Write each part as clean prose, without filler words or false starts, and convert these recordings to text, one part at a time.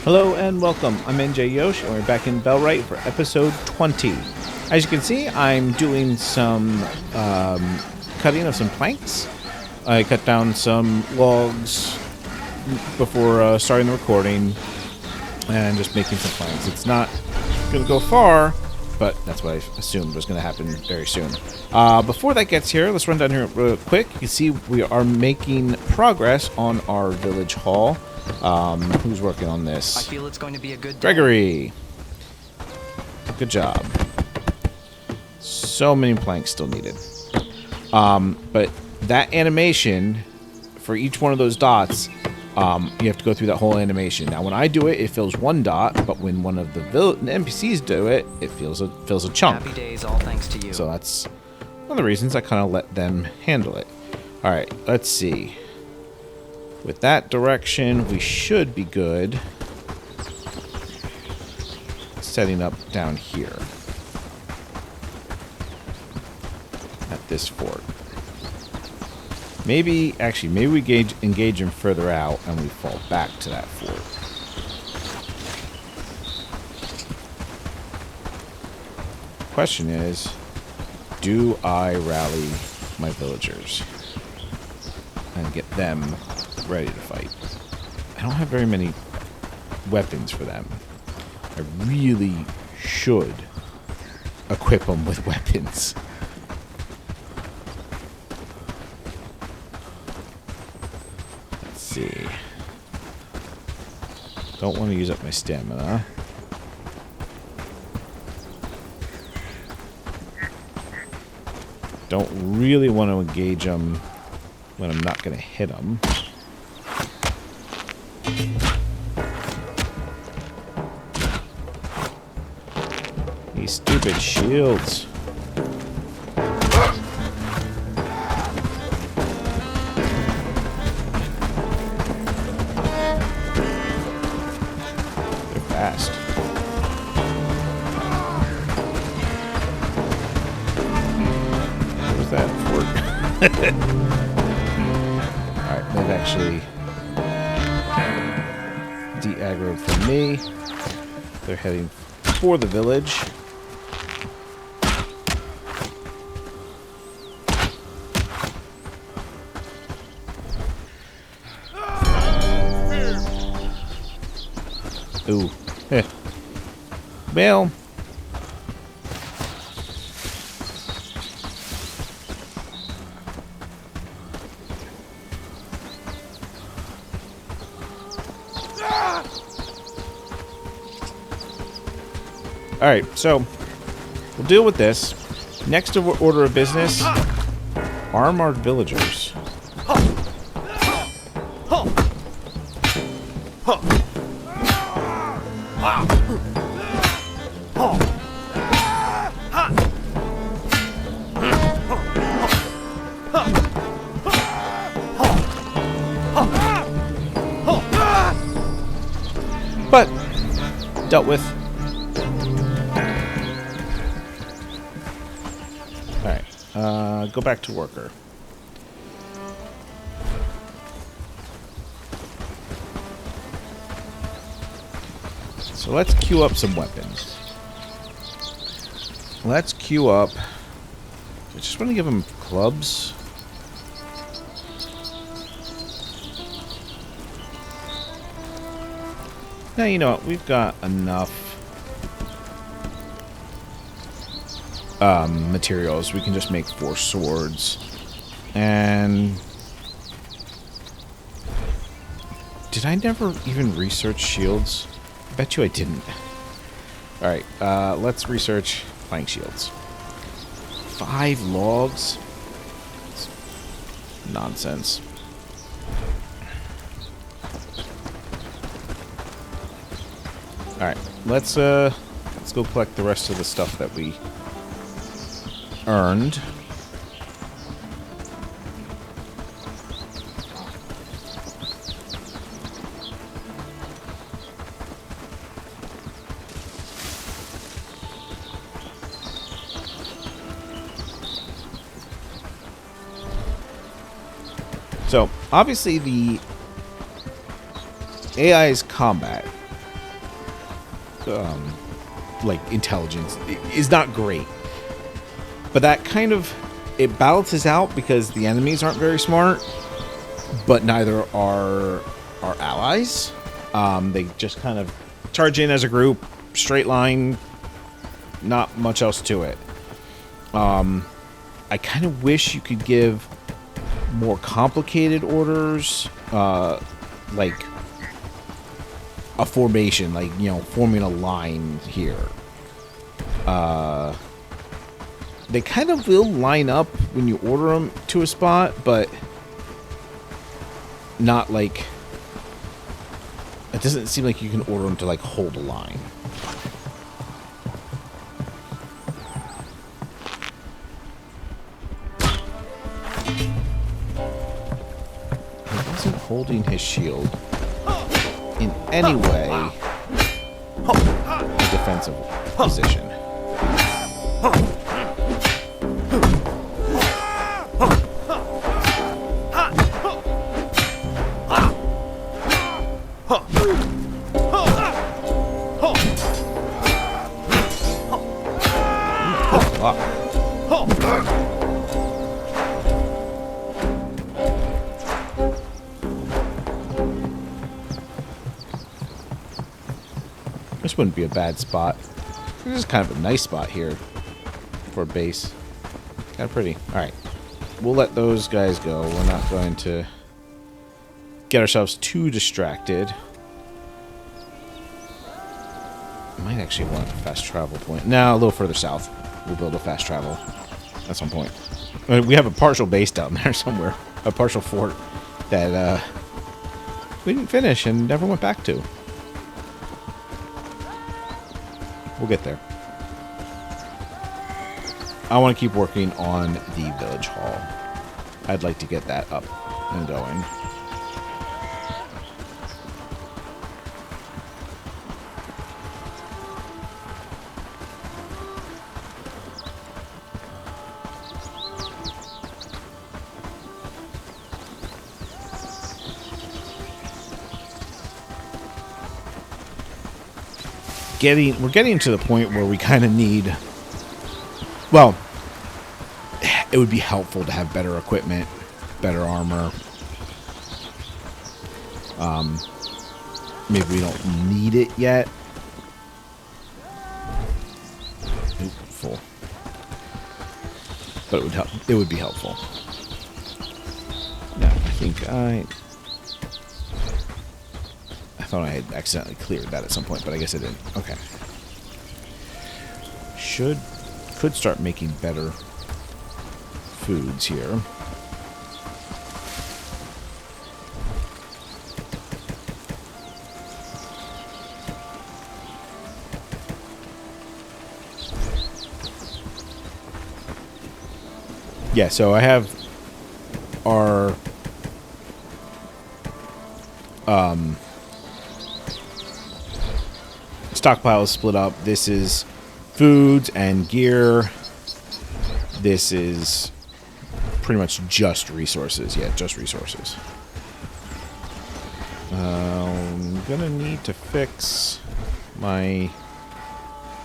Hello and welcome. I'm NJ Yosh, and we're back in Bellwright for episode 20. As you can see, I'm doing some cutting of some planks. I cut down some logs before starting the recording, and just making some planks. It's not going to go far, but that's what I assumed was going to happen very soon. Before that gets here, let's run down here real quick. You can see we are making progress on our village hall. Who's working on this? I feel it's going to be a good day. Gregory. Good job. So many planks still needed. But that animation, for each one of those dots, you have to go through that whole animation. Now, when I do it, it fills one dot, but when one of the NPCs do it, it fills a chunk. Happy days, all thanks to you. So that's one of the reasons I kind of let them handle it. All right, let's see. With that direction, we should be good. Setting up down here. At this fort. Maybe we engage him further out and we fall back to that fort. Question is, do I rally my villagers and get them ready to fight? I don't have very many weapons for them. I really should equip them with weapons. Let's see. Don't want to use up my stamina. Don't really want to engage them when I'm not going to hit them. These stupid shields. They're fast. What was that fort? Alright, they've actually de-aggroed from me. They're heading for the village. Ooh. Heh. Well. Alright, so we'll deal with this. Next order of business, arm our villagers. But dealt with. Alright, go back to worker. So let's queue up some weapons. Let's queue up. I just want to give them clubs. Now, you know what? We've got enough materials. We can just make 4 swords. And did I never even research shields? I bet you I didn't. Alright, let's research plank shields. 5 logs? That's nonsense. Alright, let's go collect the rest of the stuff that we earned. So, obviously the AI's combat intelligence is not great. But that kind of, it balances out because the enemies aren't very smart, but neither are our allies. They just kind of charge in as a group, straight line, not much else to it. I kind of wish you could give more complicated orders, like a formation, like, forming a line here. They kind of will line up when you order them to a spot, but not like... It doesn't seem like you can order them to, like, hold a line. He wasn't holding his shield in any way a defensive position. This wouldn't be a bad spot. This is kind of a nice spot here for a base. Kind of pretty. Alright. We'll let those guys go. We're not going to get ourselves too distracted. I might actually want a fast travel point. No, a little further south. We'll build a fast travel at some point. We have a partial base down there somewhere. A partial fort that we didn't finish and never went back to. We'll get there. I want to keep working on the village hall. I'd like to get that up and going. We're getting to the point where we kind of need, well, it would be helpful to have better equipment, better armor. Maybe we don't need it yet. Oop, full. But it would help. It would be helpful. No, I think I thought I had accidentally cleared that at some point, but I guess I didn't. Okay. Could start making better foods here. Yeah, so I have our stockpile is split up. This is foods and gear. This is pretty much just resources. Yeah, just resources. I'm gonna need to fix my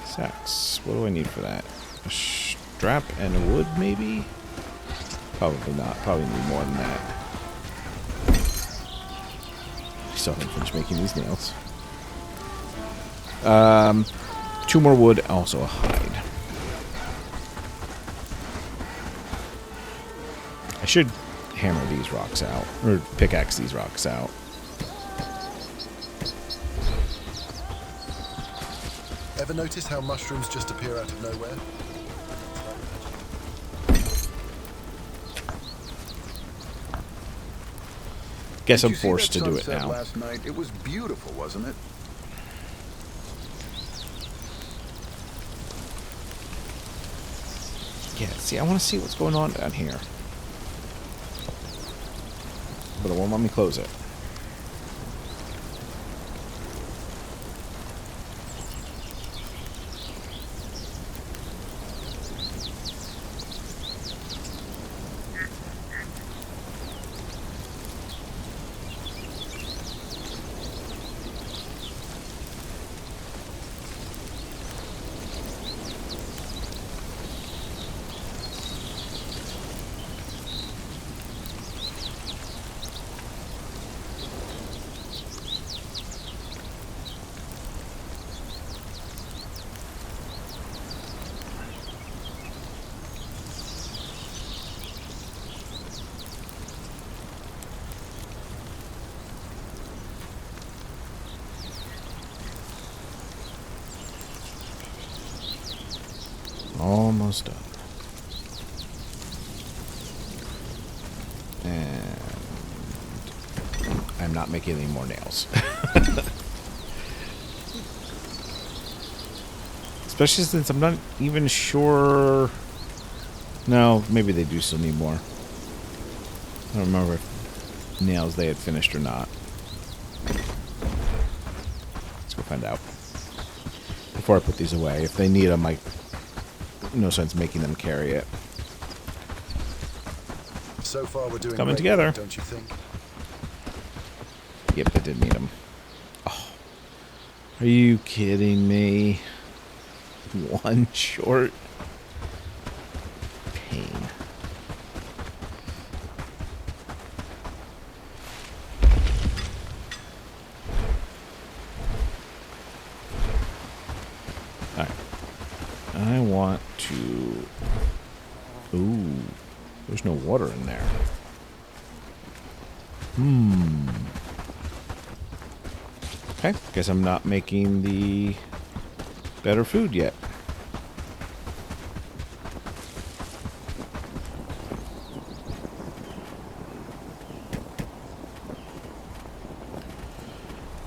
sacks. What do I need for that? A strap and a wood, maybe? Probably not. Probably need more than that. I still haven't finished making these nails. 2 more wood, also a hide. I should hammer these rocks out, or pickaxe these rocks out. Ever notice how mushrooms just appear out of nowhere? Guess I'm forced to do it now. Last night? It was beautiful, wasn't it? Yeah, see, I want to see what's going on down here. But it won't let me close it. Almost done. And I'm not making any more nails. Especially since I'm not even sure... No, maybe they do still need more. I don't remember if nails they had finished or not. Let's go find out. Before I put these away. If they need them, no sense making them carry it. So far, we're doing Coming great, together. don't you think? Yep, I did need them. Oh, are you kidding me? One short. Pain. Alright. I want to... Ooh. There's no water in there. Okay, guess I'm not making the better food yet.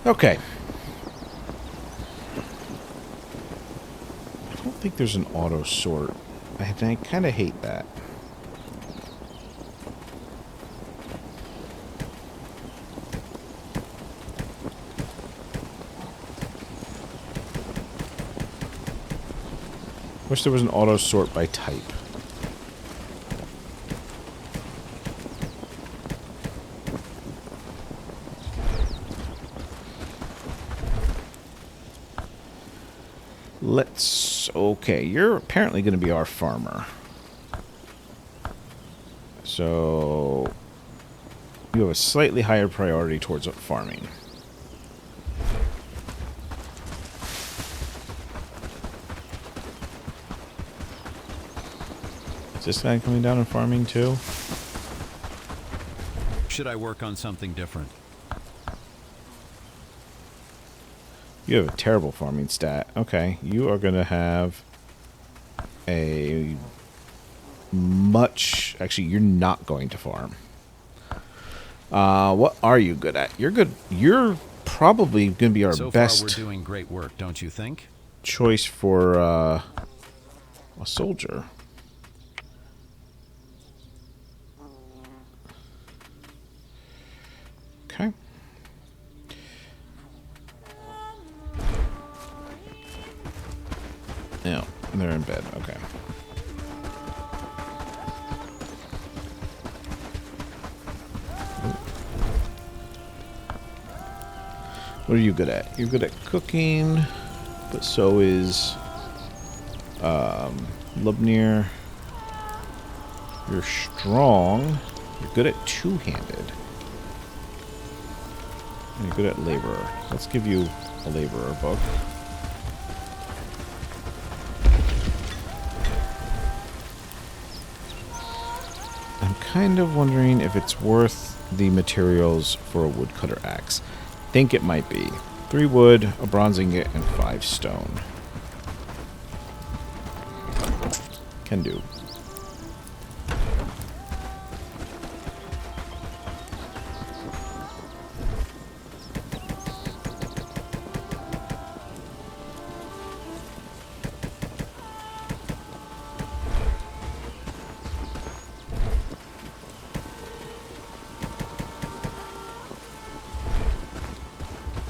Okay. I don't think there's an auto sort. I kind of hate that. Wish there was an auto sort by type. Okay, you're apparently going to be our farmer. So, you have a slightly higher priority towards farming. Is this guy coming down and farming too? Should I work on something different? You have a terrible farming stat. Okay, you are going to have a much... Actually, you're not going to farm. What are you good at? You're good. You're probably going to be our So best far, we're doing great work, don't you think? choice for a soldier. Okay. Yeah, they're in bed. Okay. What are you good at? You're good at cooking, but so is Lubnir. You're strong. You're good at two-handed. And you're good at laborer. Let's give you a laborer book. I'm kind of wondering if it's worth the materials for a woodcutter axe. Think it might be. 3 wood, a bronze ingot, and 5 stone. Can do.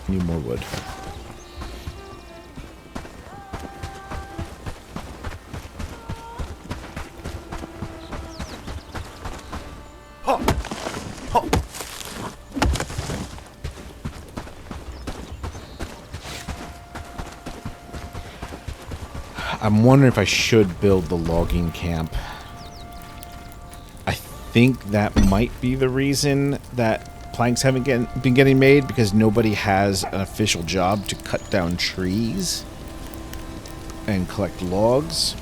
Need more wood. I'm wondering if I should build the logging camp. I think that might be the reason that planks haven't been getting made, because nobody has an official job to cut down trees and collect logs.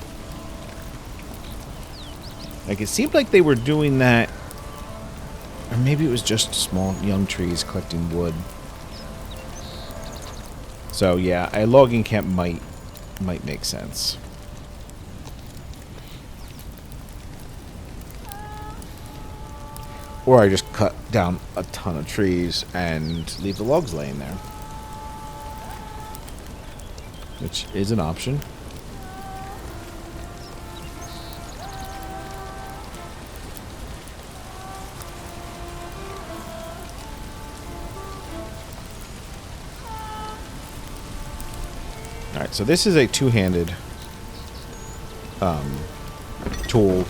Like, it seemed like they were doing that, or maybe it was just small young trees collecting wood. So yeah, a logging camp might make sense. Or I just cut down a ton of trees and leave the logs laying there. Which is an option. Alright, so this is a two-handed tool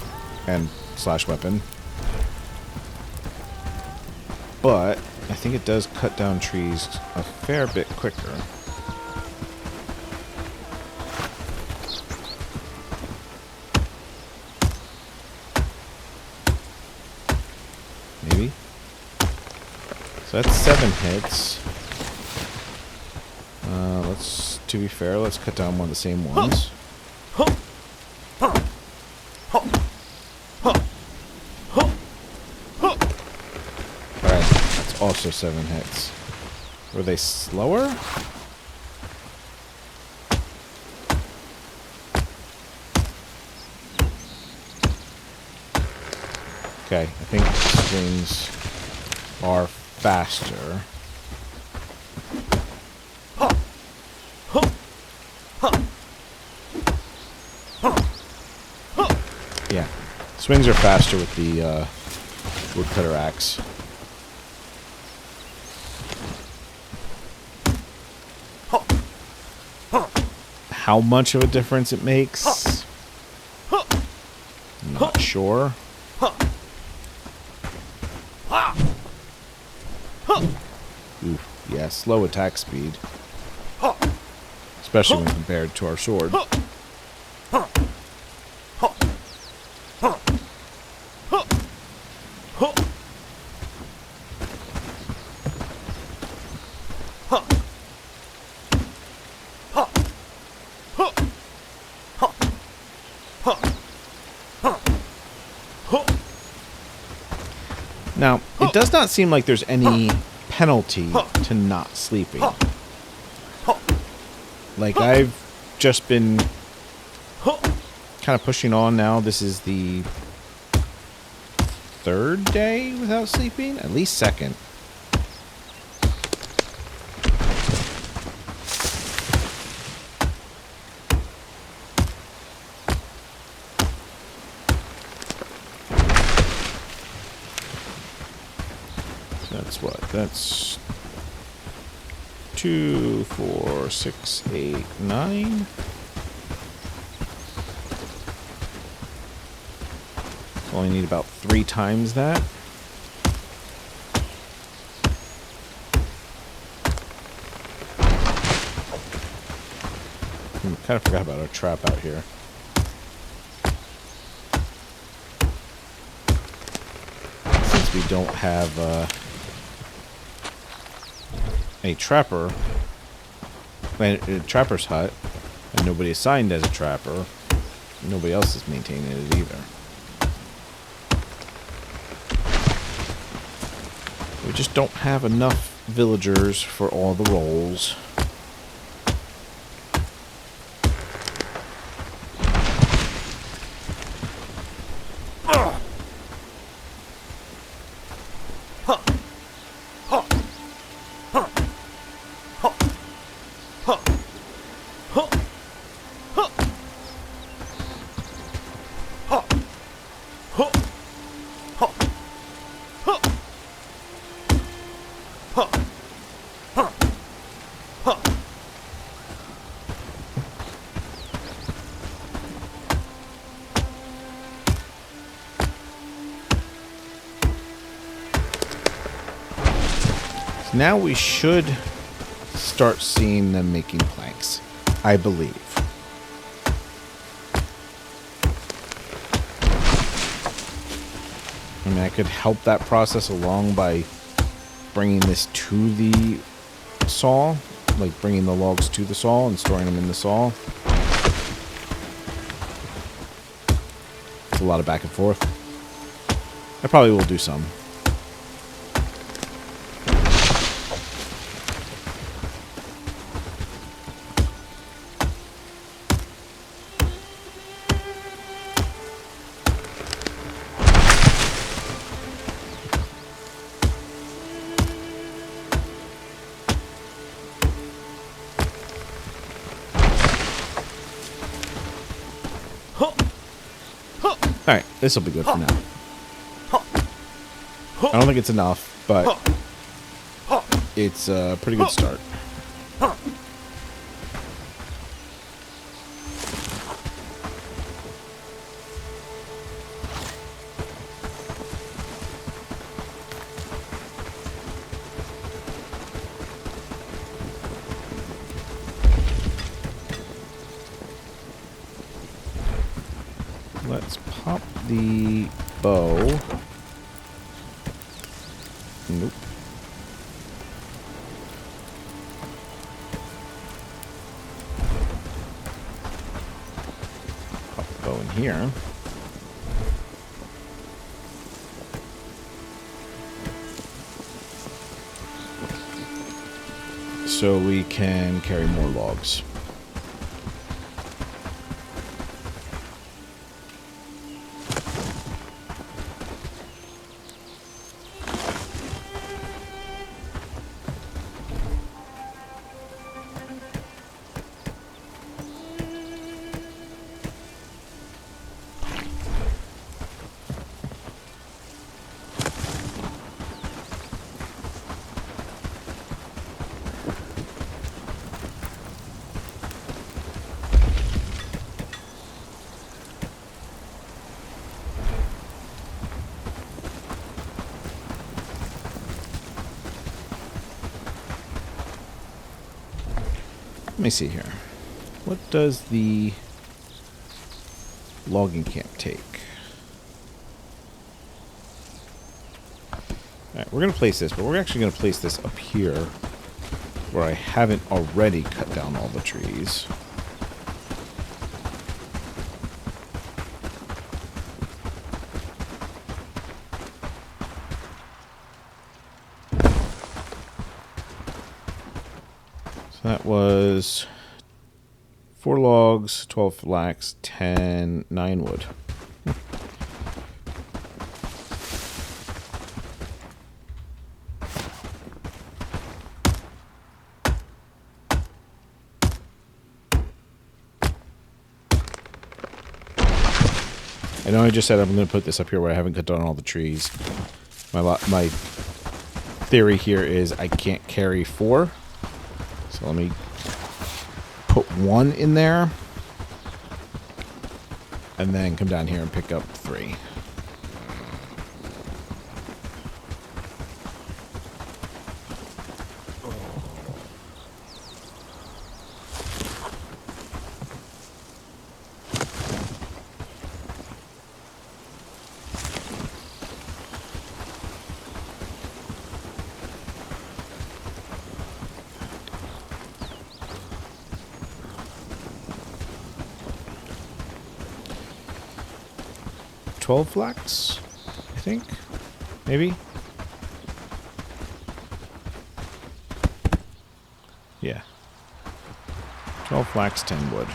and slash weapon. But I think it does cut down trees a fair bit quicker. Maybe. So that's 7 hits. To be fair, let's cut down one of the same ones. Alright, that's also 7 hits. Were they slower? Okay, I think swings are faster. Yeah, swings are faster with the woodcutter axe. How much of a difference it makes? Not sure. Ooh, yeah, slow attack speed. Especially when compared to our sword. Now, it does not seem like there's any penalty to not sleeping. Like, I've just been kind of pushing on now. This is the 3rd day without sleeping? At least 2nd. That's what? That's 2, 4, 6, 8, 9. Only need about 3 times that. Kind of forgot about our trap out here. Since we don't have a trapper, a trapper's hut, and nobody assigned as a trapper, nobody else is maintaining it either. We just don't have enough villagers for all the roles. Now we should start seeing them making planks, I believe. I mean, I could help that process along by bringing this to the saw, like bringing the logs to the saw and storing them in the saw. It's a lot of back and forth. I probably will do some. Alright, this will be good for now. I don't think it's enough, but it's a pretty good start. Let's pop the bow. Nope. Pop the bow in here. So we can carry more logs. Let me see here. What does the logging camp take? Alright, we're going to place this, but we're actually going to place this up here where I haven't already cut down all the trees. That was 4 logs, 12 flax, 9 wood. I know I just said I'm going to put this up here where I haven't cut down all the trees. My theory here is I can't carry 4. So let me put 1 in there, and then come down here and pick up 3. $12 flax, I think, maybe. Yeah, 12 flax, 10 wood.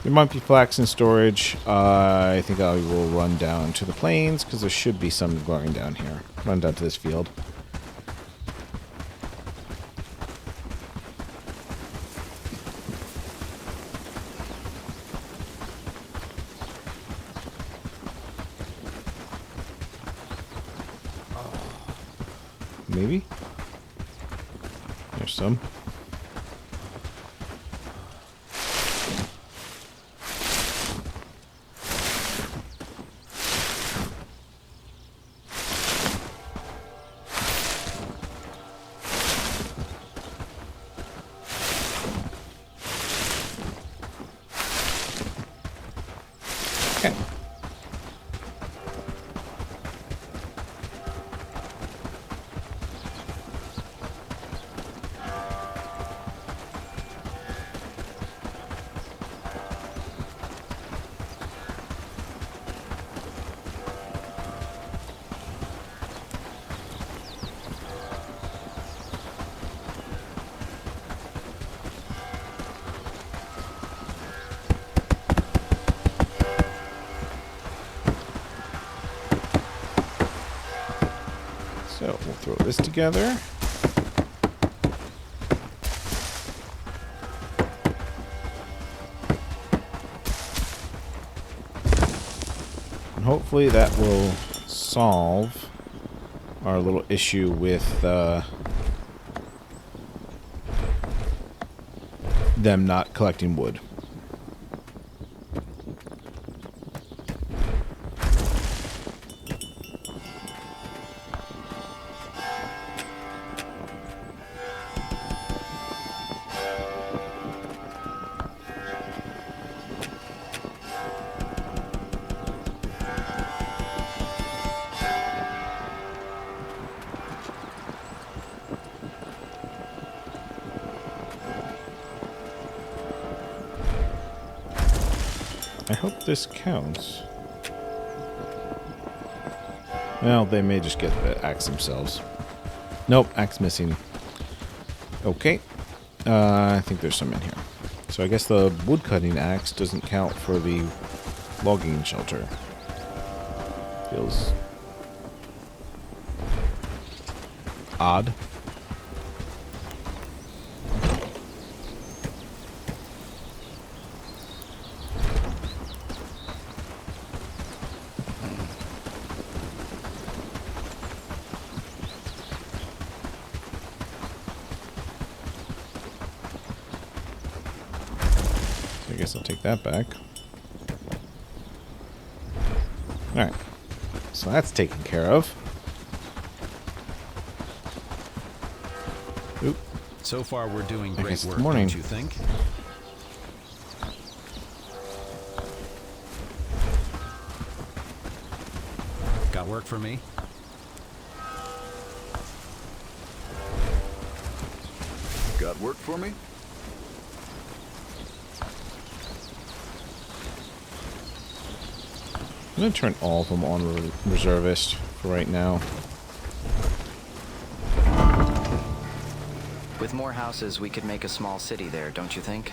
There might be flax in storage. I think I will run down to the plains because there should be some going down here. Run down to this field. Maybe? There's some. Okay. Throw this together. And hopefully that will solve our little issue with them not collecting wood. I hope this counts. Well, they may just get the axe themselves. Nope, axe missing. Okay. I think there's some in here. So I guess the woodcutting axe doesn't count for the logging shelter. Feels odd. I guess I'll take that back. Alright. So that's taken care of. Oop. So far, we're doing I great guess it's work, morning. don't you think? Got work for me? Got work for me? I'm going to turn all of them on reservist for right now. With more houses, we could make a small city there, don't you think?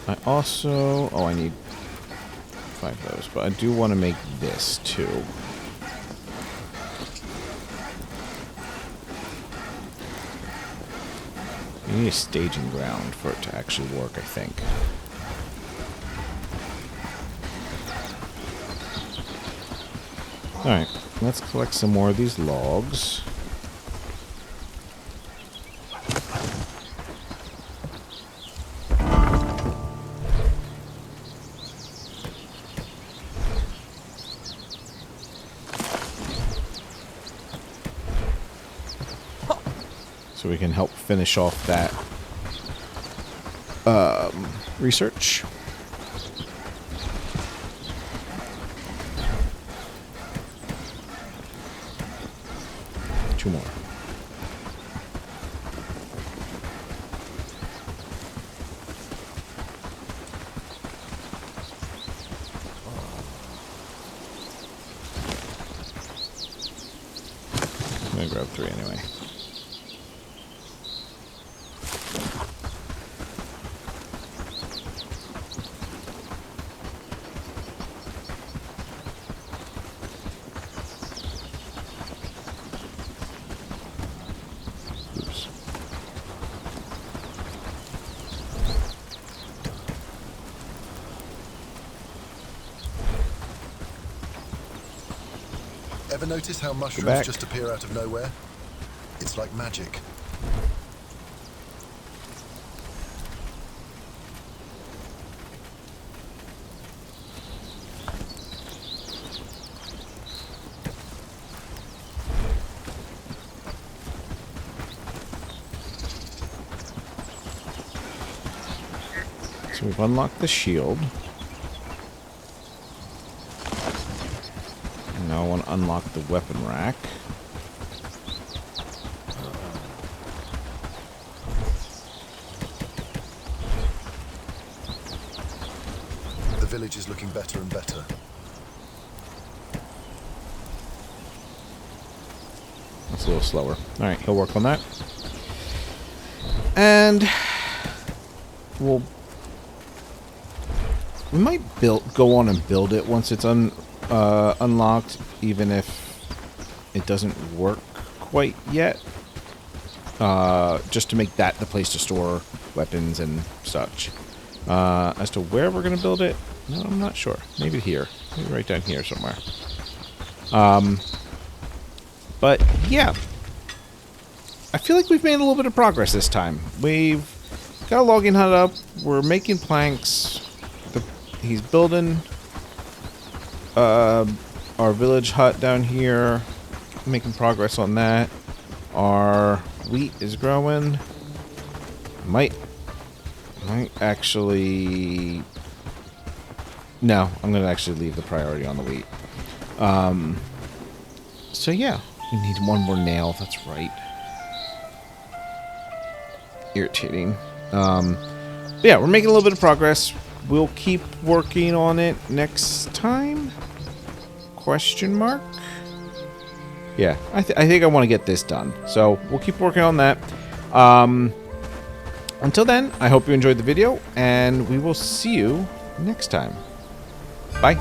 I also... Oh, I need 5 of those. But I do want to make this, too. We need a staging ground for it to actually work, I think. Alright, let's collect some more of these logs. So we can help finish off that research. Two more. I'm gonna grab 3 anyway. Oops. Ever notice how mushrooms back. just appear out of nowhere? It's like magic. So we've unlocked the shield. Now I want to unlock the weapon rack. The village is looking better and better. That's a little slower. Alright, he'll work on that. And we'll We might go on and build it once it's unlocked, even if it doesn't work quite yet. Just to make that the place to store weapons and such. As to where we're going to build it, no, I'm not sure. Maybe here. Maybe right down here somewhere. But, yeah. I feel like we've made a little bit of progress this time. We've got a logging hut up. We're making planks. He's building our village hut down here. Making progress on that. Our wheat is growing. Might actually... No, I'm going to actually leave the priority on the wheat. So yeah, we need one more nail. That's right. Irritating. But yeah, we're making a little bit of progress. We'll keep working on it next time? Question mark? Yeah, I think I want to get this done. So we'll keep working on that. Until then, I hope you enjoyed the video, and we will see you next time. Bye.